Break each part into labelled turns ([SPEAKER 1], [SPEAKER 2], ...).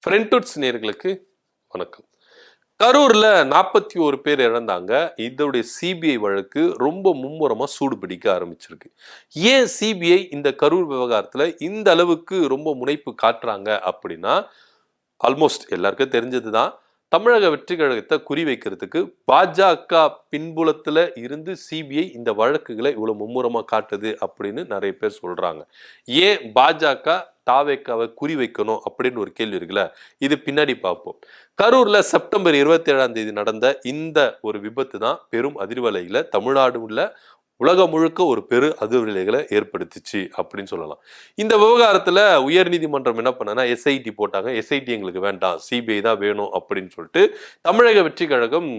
[SPEAKER 1] ஃப்ரெண்ட்வுட்ஸ் நேயர்களுக்கு வணக்கம். கரூர்ல 41 பேர் இறந்தாங்க. இதோடைய சிபிஐ வழக்கு ரொம்ப மும்முரமா சூடு பிடிக்க ஆரம்பிச்சிருக்கு. ஏன் சிபிஐ இந்த கரூர் விவகாரத்துல இந்த அளவுக்கு ரொம்ப முனைப்பு காட்டுறாங்க அப்படின்னா, ஆல்மோஸ்ட் எல்லாருக்கும் தெரிஞ்சதுதான். தமிழக வெற்றி கழகத்தை குறிவைக்கிறதுக்கு பாஜக பின்புலத்துல இருந்து சிபிஐ இந்த வழக்குகளை இவ்வளவு மும்முரமா காட்டுது அப்படின்னு நிறைய பேர் சொல்றாங்க. ஏன் பாஜக தாவேக்காவை குறிவைக்கணும் அப்படின்னு ஒரு கேள்வி இருக்குல்ல, இது பின்னாடி பார்ப்போம். கரூர்ல செப்டம்பர் 27 நடந்த இந்த ஒரு விபத்து தான் பெரும் அதிர்வலைகளை தமிழ்நாடு உள்ள உலகம் முழுக்க ஒரு பெரு அதிர்வலைகளை ஏற்படுத்திச்சு அப்படின்னு சொல்லலாம். இந்த விவகாரத்துல உயர்நீதிமன்றம் என்ன பண்ணனா எஸ்ஐடி போட்டாங்க. எஸ்ஐடி எங்களுக்கு வேண்டாம், சிபிஐ தான் வேணும் அப்படின்னு சொல்லிட்டு தமிழக வெற்றி கழகம்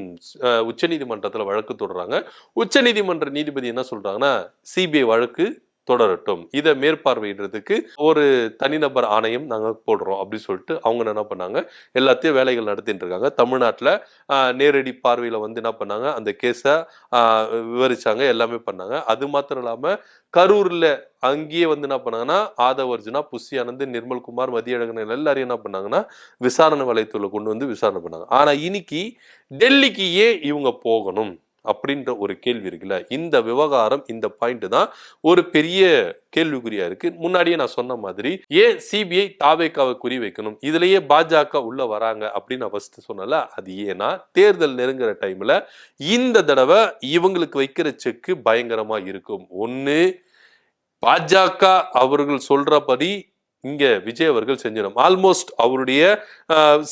[SPEAKER 1] உச்சநீதிமன்றத்துல வழக்கு தொடர்றாங்க. உச்சநீதிமன்ற நீதிபதி என்ன சொல்றாங்கன்னா, சிபிஐ வழக்கு தொடரட்டும், இதை மேற்பார்வையிடுறதுக்கு ஒரு தனிநபர் ஆணையம் நாங்க போடுறோம் அப்படின்னு சொல்லிட்டு அவங்க என்ன பண்ணாங்க, எல்லாத்தையும் வேலைகள் நடத்திட்டு இருக்காங்க. தமிழ்நாட்டுல நேரடி பார்வையில வந்து என்ன பண்ணாங்க, அந்த கேஸை விவரிச்சாங்க, எல்லாமே பண்ணாங்க. அது மாத்திரம் இல்லாம கரூர்ல அங்கேயே வந்து என்ன பண்ணாங்கன்னா, ஆதவ அர்ஜுனா, புஷி ஆனந்த், நிர்மல்குமார், மதியழகன் எல்லாரையும் என்ன பண்ணாங்கன்னா விசாரணை வளையத்துல கொண்டு வந்து விசாரணை பண்ணாங்க. ஆனா இன்னைக்கு டெல்லிக்கு ஏன் இவங்க போகணும் அப்படின்ற ஒரு கேள்வி இருக்குல்ல, இந்த விவகாரம், இந்த பாயிண்ட் தான் ஒரு பெரிய கேள்விக்குறியா இருக்கு. முன்னாடியே நான் சொன்ன மாதிரி ஏன் சிபிஐ தாவேக்காவை குறி வைக்கணும், இதுலயே பாஜக உள்ள வராங்க அப்படின்னு நான் ஃபர்ஸ்ட் சொன்னல, அது ஏன்னா தேர்தல் நெருங்குற டைம்ல இந்த தடவை இவங்களுக்கு வைக்கிற செக்கு பயங்கரமா இருக்கும். ஒண்ணு, பாஜக அவர்கள் சொல்றபடி இங்க விஜய் அவர்கள் செஞ்சிடும். ஆல்மோஸ்ட் அவருடைய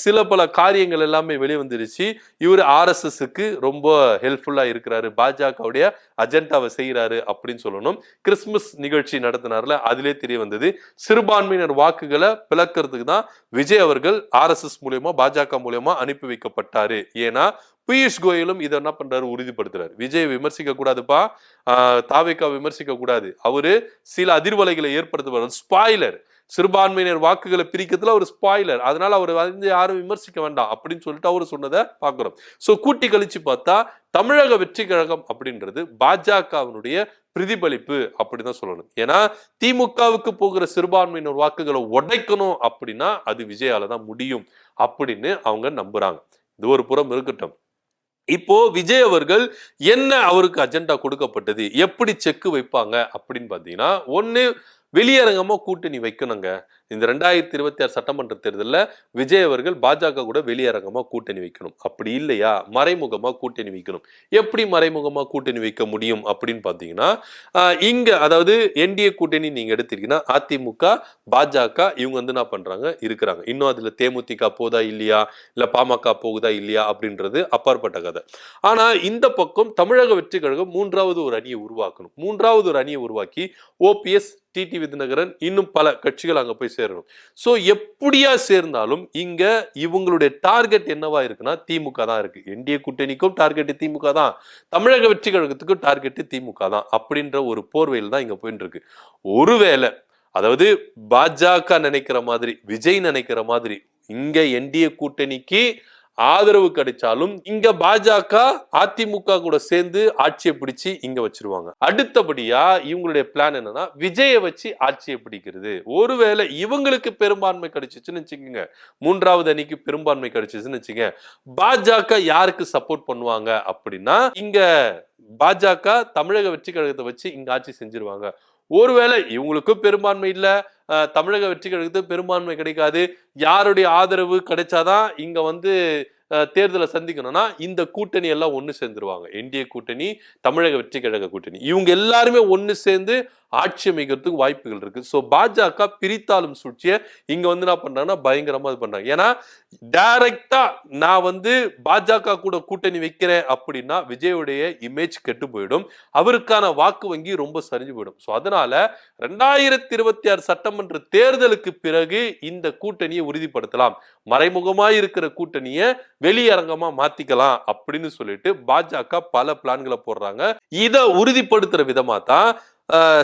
[SPEAKER 1] சில பல காரியங்கள் எல்லாமே வெளியே வந்துருச்சு. இவர் ஆர்எஸ்எஸ்க்கு ரொம்ப ஹெல்ப்ஃபுல்லா இருக்கிறாரு, பாஜகவுடைய அஜெண்டாவை செய்யறாரு அப்படின்னு சொல்லணும். கிறிஸ்துமஸ் நிகழ்ச்சி நடத்தினார்ல, அதிலே தெரிய வந்தது. சிறுபான்மையினர் வாக்குகளை பிளக்கிறதுக்கு தான் விஜய் அவர்கள் ஆர்எஸ்எஸ் மூலியமா பாஜக மூலியமா அனுப்பி வைக்கப்பட்டாரு. ஏன்னா பியூஷ் கோயலும் இதை என்ன பண்றாரு, உறுதிப்படுத்துறாரு. விஜய் விமர்சிக்க கூடாதுப்பா, தாவேக்கா விமர்சிக்க கூடாது, அவரு சில அதிர்வலைகளை ஏற்படுத்துவார், ஸ்பாய்லர், சிறுபான்மையினர் வாக்குகளை பிரிக்கிறதுல ஒரு ஸ்பாய்லர், அதனால அவர் வந்து யாரும் விமர்சிக்க வேண்டாம் அப்படின்னு சொல்லிட்டு அவரு சொன்னதை பாக்குறோம். சோ கூட்டி கழிச்சு பார்த்தா தமிழக வெற்றி கழகம் அப்படின்றது பாஜகவினுடைய பிரதிபலிப்பு அப்படிதான் சொல்லணும். ஏன்னா திமுகவுக்கு போகிற சிறுபான்மையினர் வாக்குகளை உடைக்கணும் அப்படின்னா அது விஜயால தான் முடியும் அப்படின்னு அவங்க நம்புறாங்க. இது ஒரு புறம் இருக்கட்டும். இப்போ விஜய் அவர்கள் என்ன அவருக்கு அஜெண்டா கொடுக்கப்பட்டது, எப்படி செக் வைப்பாங்க அப்படின்னு பாத்தீங்கன்னா, ஒண்ணு வெளியரங்கமா கூட்டணி வைக்கணுங்க. இந்த 2026 சட்டமன்ற தேர்தலில் விஜய் அவர்கள் பாஜக கூட வெளியரங்கமா கூட்டணி வைக்கணும். அப்படி இல்லையா மறைமுகமா கூட்டணி வைக்கணும். எப்படி மறைமுகமா கூட்டணி வைக்க முடியும் அப்படின்னு பாத்தீங்கன்னா, இங்க அதாவது என்டிஏ கூட்டணி நீங்க எடுத்தீங்கன்னா அதிமுக, பாஜக இவங்க வந்து என்ன பண்றாங்க இருக்கிறாங்க. இன்னும் அதுல தேமுதிக போதா இல்லையா, இல்ல பாமக போகுதா இல்லையா அப்படின்றது அப்பாற்பட்ட கதை. ஆனா இந்த பக்கம் தமிழக வெற்றி கழகம் மூன்றாவது ஒரு அணியை உருவாக்கணும். மூன்றாவது ஒரு அணியை உருவாக்கி ஓபிஎஸ், டிடி விதிநகரன், இன்னும் பல கட்சிகள் அங்க போய் சேரணும். சோ எப்படியா சேர்ந்தாலும் இங்க இவங்களுடைய டார்கெட் என்னவா இருக்குன்னா திமுக தான் இருக்கு. என்டிஏ கூட்டணிக்கும் டார்கெட் திமுக தான், தமிழக வெற்றி கழகத்துக்கும் டார்கெட் திமுக தான் அப்படின்ற ஒரு போர்வையில் தான் இங்க போயிட்டு இருக்கு. ஒருவேளை அதாவது பாஜக நினைக்கிற மாதிரி, விஜய் நினைக்கிற மாதிரி இங்க என்டிஏ கூட்டணிக்கு ஆதரவு கிடைச்சாலும் இங்க பாஜக அதிமுக கூட சேர்ந்து ஆட்சியை பிடிச்சு இங்க வச்சிருவாங்க. அடுத்தபடியா இவங்களுடைய பிளான் என்னன்னா விஜயை வச்சு ஆட்சியை பிடிக்கிறது. ஒருவேளை இவங்களுக்கு பெரும்பான்மை கிடைச்சிச்சுன்னு வச்சுக்கோங்க, மூன்றாவது அணிக்கு பெரும்பான்மை கிடைச்சிச்சுன்னு வச்சுங்க, பாஜக யாருக்கு சப்போர்ட் பண்ணுவாங்க அப்படின்னா இங்க பாஜக தமிழக வெற்றி கழகத்தை வச்சு இங்க ஆட்சி செஞ்சிருவாங்க. ஒருவேளை இவங்களுக்கும் பெரும்பான்மை இல்ல, தமிழக வெற்றி கழகத்துக்கு பெரும்பான்மை கிடைக்காது, யாருடைய ஆதரவு கிடைச்சாதான் இங்க வந்து தேர்தலை சந்திக்கணும்னா இந்த கூட்டணி எல்லாம் ஒண்ணு சேர்ந்துருவாங்க. என்டிஏ கூட்டணி, தமிழக வெற்றி கழக கூட்டணி, இவங்க எல்லாருமே ஒண்ணு சேர்ந்து ஆட்சி அமைக்கிறதுக்கு வாய்ப்புகள் இருக்கு. சோ பாஜக பிரித்தாலும் சூழ்ச்சிய இங்க வந்து என்ன பண்றாங்கன்னா பயங்கரமா இது பண்றாங்க. ஏன்னா டைரக்டா நான் வந்து பாஜக கூட கூட்டணி வைக்கிறேன் அப்படின்னா விஜயுடைய இமேஜ் கெட்டு போயிடும், அவருக்கான வாக்கு வங்கி ரொம்ப சரிஞ்சு போயிடும். சோ அதனால 2026 சட்டமன்ற தேர்தலுக்கு பிறகு இந்த கூட்டணியை உறுதிப்படுத்தலாம், மறைமுகமாய் இருக்கிற கூட்டணியை வெளியரங்கமா மாத்திக்கலாம் அப்படின்னு சொல்லிட்டு பாஜக பல பிளான்களை போடுறாங்க. இதை உறுதிப்படுத்துற விதமா தான்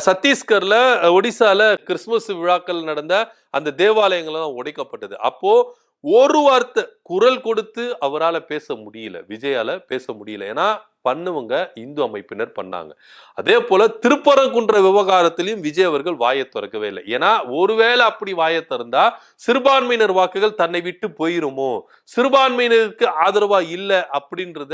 [SPEAKER 1] சத்தீஸ்கர்ல, ஒடிசால கிறிஸ்துமஸ் விழாக்கள் நடந்த அந்த தேவாலயங்கள் உடைக்கப்பட்டது. அப்போ ஒரு வார்த்தை குரல் கொடுத்து அவரால் பேச முடியல, விஜயால பேச முடியல. ஏன்னா பண்ணுவங்க இந்து அமைப்பினர் பண்ணாங்க. அதே போல திருப்பரங்குன்ற விவகாரத்திலையும் விஜய் அவர்கள் வாயை திறக்கவே இல்லை. ஏன்னா ஒருவேளை அப்படி வாயை திறந்தா சிறுபான்மையினர் வாக்குகள் தன்னை விட்டு போயிருமோ, சிறுபான்மையினருக்கு ஆதரவா இல்ல அப்படின்றத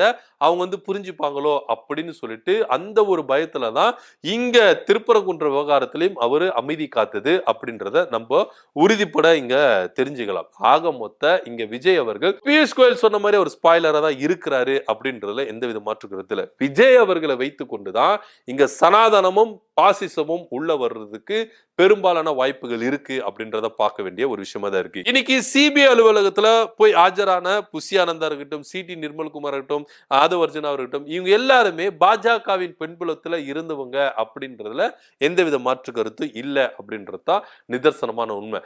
[SPEAKER 1] அவங்க புரிஞ்சுப்பாங்களோ அப்படின்னு சொல்லிட்டு அந்த ஒரு பயத்துலதான் இங்க திருப்பரங்குன்ற விவகாரத்திலையும் அவரு அமைதி காத்தது அப்படின்றத நம்ம உறுதிப்பட இங்க தெரிஞ்சுக்கலாம். ஆக மொத்த இங்க விஜய் அவர்கள் பியூஷ் கோயல் சொன்ன மாதிரி ஒரு ஸ்பாய்லரா தான் இருக்கிறாரு அப்படின்றதுல எந்தவித மாற்று விஜய் அவர்களை வைத்துக் கொண்டுதான் இங்க சனாதனமும் பாசிசமும் உள்ள வர்றதுக்கு பெரும்பாலான வாய்ப்புகள் இருக்கு அப்படின்றத பார்க்க வேண்டிய ஒரு விஷயமா தான் இருக்கு. இன்னைக்கு சிபிஐ அலுவலகத்துல போய் ஆஜரான புஷி ஆனந்தா இருக்கட்டும், சிடி நிர்மல்குமார் இருக்கட்டும், ஆதவர்ஜனா இருக்கட்டும், இவங்க எல்லாருமே பாஜகவின் பின்புலத்துல இருந்தவங்க அப்படின்றதுல எந்தவித மாற்று கருத்து இல்லை அப்படின்றதுதான் நிதர்சனமான உண்மை.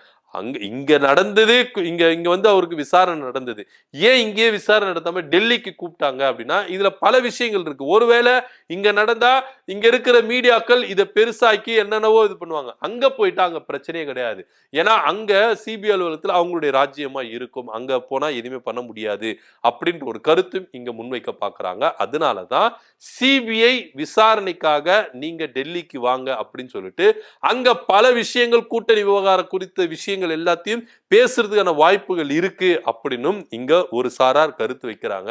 [SPEAKER 1] இங்க நடந்தது, இங்க அவருக்கு விசாரணை நடந்தது. ஏன் இங்கே விசாரணை நடத்தாம டெல்லிக்கு கூப்பிட்டாங்க அப்படின்னா இதுல பல விஷயங்கள் இருக்கு. ஒருவேளை இங்க நடந்தா இங்க இருக்கிற மீடியாக்கள் இதை பெருசாக்கி என்னென்னவோ இது பண்ணுவாங்க. அங்க போயிட்டா அங்க பிரச்சனையே கிடையாது. ஏன்னா அங்க சிபிஐ அலுவலகத்தில் அவங்களுடைய ராஜ்யமா இருக்கும், அங்க போனா எதுவுமே பண்ண முடியாது அப்படின்ற ஒரு கருத்தும் இங்க முன்வைக்க பாக்குறாங்க. அதனாலதான் சிபிஐ விசாரணைக்காக நீங்க டெல்லிக்கு வாங்க அப்படின்னு சொல்லிட்டு அங்க பல விஷயங்கள், கூட்டணி விவகாரம் குறித்த விஷயங்கள் எல்லாத்தையும் பேசுறதுக்கான வாய்ப்புகள் இருக்கு அப்படின்னும் இங்க ஒரு சாரார் கருத்து வைக்கிறாங்க.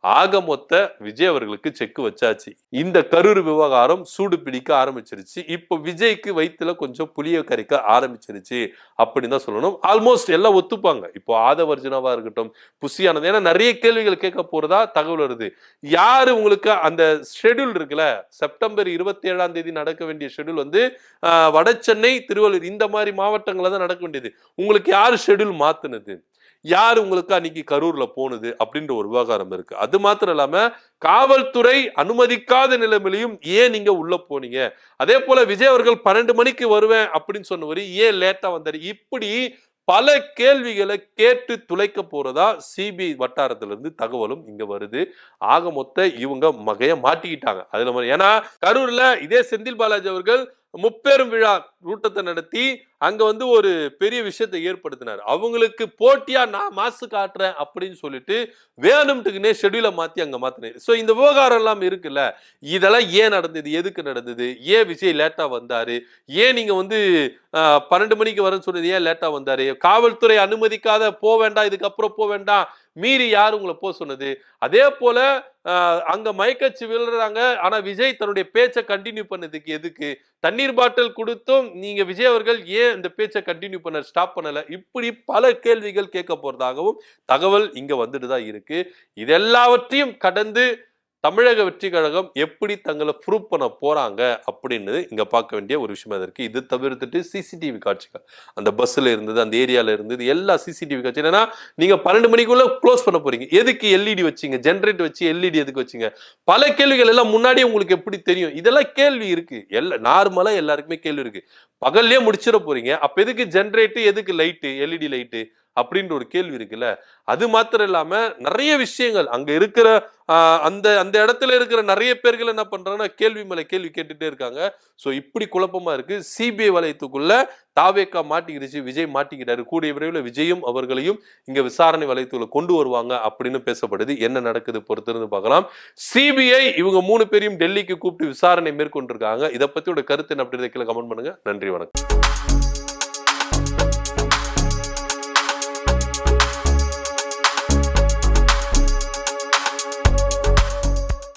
[SPEAKER 1] ஆக மொத்த விஜய் அவர்களுக்கு செக் வச்சாச்சு. இந்த கரூர் விவகாரம் சூடு பிடிக்க ஆரம்பிச்சிருச்சு. இப்போ விஜய்க்கு வயிற்றுல கொஞ்சம் புளிய கரைக்க ஆரம்பிச்சிருச்சு அப்படின்னு தான் சொல்லணும். ஆல்மோஸ்ட் எல்லாம் ஒத்துப்பாங்க. இப்போ ஆதவர்ஜனாவா இருக்கட்டும், புஷியானது, ஏன்னா நிறைய கேள்விகள் கேட்க போறதா தகவல் வருது. யாரு உங்களுக்கு அந்த ஷெட்யூல் இருக்குல்ல, செப்டம்பர் 27 நடக்க வேண்டிய ஷெட்யூல் வட சென்னை, திருவள்ளூர் இந்த மாதிரி மாவட்டங்கள்ல தான் நடக்க வேண்டியது. உங்களுக்கு யாரு ஷெட்யூல் மாத்துனது, யார் உங்களுக்கு அன்னைக்கு கரூர்ல போனது அப்படின்ற ஒரு விவகாரம் இருக்கு. அது மாத்திரம் இல்லாம காவல்துறை அனுமதிக்காத நிலைமையிலையும் ஏன் நீங்க உள்ள போனீங்க, அதே போல விஜய் அவர்கள் 12 மணிக்கு வருவேன் அப்படின்னு சொன்னவரு ஏன் லேட்டா வந்தாரு, இப்படி பல கேள்விகளை கேட்டு துளைக்க போறதா சிபிஐ வட்டாரத்திலிருந்து தகவலும் இங்க வருது. ஆக மொத்த இவங்க மகைய மாட்டிக்கிட்டாங்க அதுல. ஏன்னா கரூர்ல இதே செந்தில் பாலாஜி அவர்கள் முப்பெரும் விழா கூட்டத்தை நடத்தி அங்க ஒரு பெரிய விஷயத்தை ஏற்படுத்தினார். அவங்களுக்கு போட்டியா நான் மாசு காட்டுறேன் அப்படின்னு சொல்லிட்டு வேணும்ட்டுக்குன்னே ஷெட்யூலை மாத்தி அங்க மாத்தினேன். சோ இந்த விவகாரம் எல்லாம் இருக்குல்ல, இதெல்லாம் ஏன் நடந்தது, எதுக்கு நடந்தது, ஏன் விஜய் லேட்டா வந்தாரு, ஏன் நீங்க 12 மணிக்கு வரேன்னு சொன்னது ஏன் லேட்டா வந்தாரு, காவல்துறை அனுமதிக்காத போக வேண்டாம், இதுக்கப்புறம் போக வேண்டாம், மீறி யாரு உங்களை போக சொன்னது, அதே போல அங்க மயக்கச்சு விழுறாங்க, ஆனா விஜய் தன்னுடைய பேச்சை கண்டினியூ பண்ணதுக்கு எதுக்கு, தண்ணீர் பாட்டில் கொடுத்தும் நீங்க விஜய் அவர்கள் ஏன் இந்த பேச்சை கண்டினியூ பண்ண ஸ்டாப் பண்ணல, இப்படி பல கேள்விகள் கேட்க போறதாகவும் தகவல் இங்க வந்துட்டு தான் இருக்கு. இது எல்லாவற்றையும் கடந்து தமிழக வெற்றி கழகம் எப்படி தங்களை ப்ரூவ் பண்ண போறாங்க அப்படின்னு இங்க பார்க்க வேண்டிய ஒரு விஷயமா இருக்கு. இது தவிர்த்துட்டு சிசிடிவி காட்சிகள் அந்த பஸ்ல இருந்தது, அந்த ஏரியால இருந்தது, எல்லா சிசிடிவி காட்சி. என்னன்னா நீங்க 12 மணிக்குள்ள க்ளோஸ் பண்ண போறீங்க, எதுக்கு எல்இடி வச்சீங்க, ஜென்ரேட் வச்சு எல்இடி எதுக்கு வச்சீங்க, பல கேள்விகள் எல்லாம் முன்னாடியே உங்களுக்கு எப்படி தெரியும், இதெல்லாம் கேள்வி இருக்கு. நார்மலா எல்லாருக்குமே கேள்வி இருக்கு. பகல்லே முடிச்சிட போறீங்க, அப்ப எதுக்கு ஜென்ரேட், எதுக்கு லைட்டு, எல்இடி லைட்டு அப்படின்ற ஒரு கேள்வி இருக்குல்ல. அது மாத்திரம் இல்லாம நிறைய விஷயங்கள் அங்க இருக்கிற அந்த அந்த இடத்துல இருக்கிற நிறைய பேர்கள் என்ன பண்றாங்கன்னா கேள்வி மேல கேள்வி கேட்டுட்டே இருக்காங்க. சோ இப்படி குழப்பமா இருக்கு. சிபிஐ வலயத்துக்குள்ள தாவேக்கா மாட்டிக்கிடுச்சு, விஜய் மாட்டிக்கிட்டாரு. கூடிய விரைவில் விஜயும் அவர்களையும் இங்க விசாரணை வலயத்துக்குள்ள கொண்டு வருவாங்க அப்படின்னு பேசப்படுது. என்ன நடக்குது பொறுத்திருந்து பார்க்கலாம். சிபிஐ இவங்க 3 பேரையும் டெல்லிக்கு கூப்பிட்டு விசாரணை மேற்கொண்டிருக்காங்க. இதை பத்தியோட கருத்து என்ன அப்படின்றத கீழே கமெண்ட் பண்ணுங்க. நன்றி, வணக்கம்.